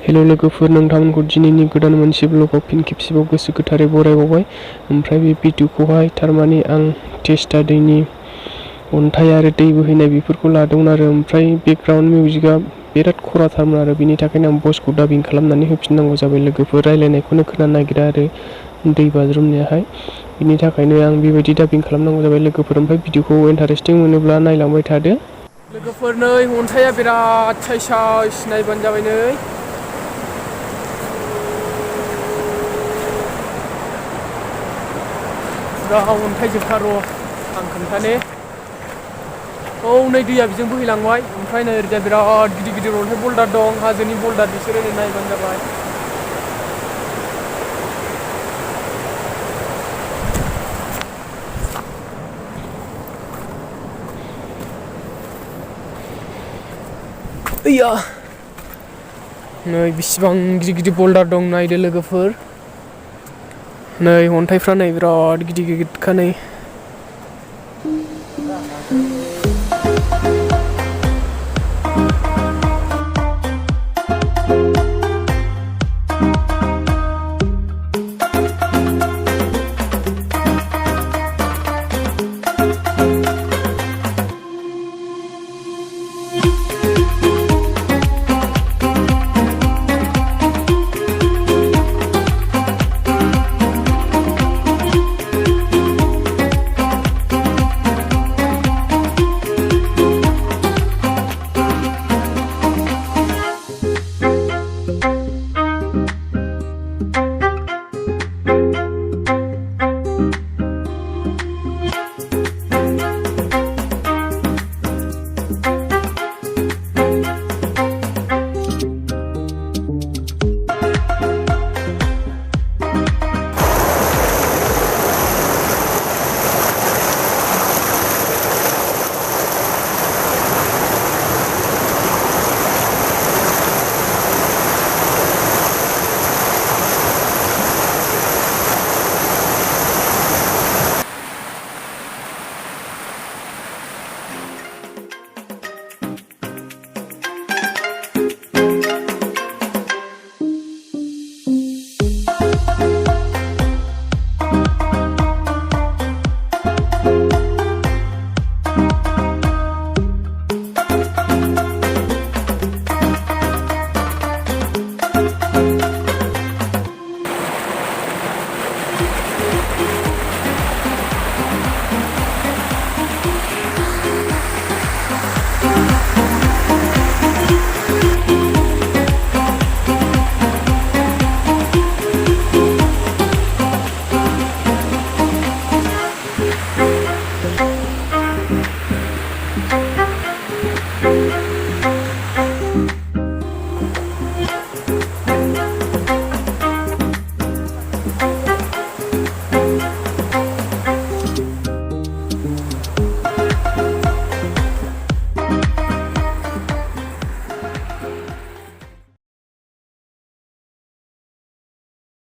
Hello लोगोफोर, नोंथांमोनखौ दिनैनि गोदान मोनसे ब्लगाव फिन खेबसेबाव गोसो गोथारै बरायबावबाय। ओमफ्राय बे भिडिअखौहाय थारमाने आं टेस्टा दैनि अन्थाइ आरो दै बोहैनाय बेफोरखौ लादोंमोन आरो ओमफ्राय बेकग्राउन्ड मिउजिकआ बिराद खराथारमोन आरो बिनि थाखायनो आं भइसखौ डाबिं खालामनानै होफिननांगौ जाबाय। लोगोफोर रायलायनायखौनो खोनानो नागिरा आरो दै बाज्रुमनायाहाय, बिनि थाखायनो आं बेबायदि डाबिं खालामनांगौ जाबाय लोगोफोर। ओमफ्राय भिडिअखौ इन्टारेस्टिं मोनोब्ला नायलांबाय थादो लोगोफोर। नै अन्थाइआ बिराद साइज नायबानो जाबाय। नै अन्थाइ जोबखा र' आं खोन्थाने। औ नै दैया बेजों बोहैलांबाय। ओमफ्राय नै ओरैजाय बिराद गिदिर गिदिर अन्थाइ बल्दार दं, हाजोनि बल्दार, बिसोरो नै नायबानो जाबाय। ओइया नै बिसिबां गिदिर गिदिर बल्दार दं नायदो लोगोफोर। नै अन्थाइफ्रा नै बिराद गिदिर गिदिरखा। नै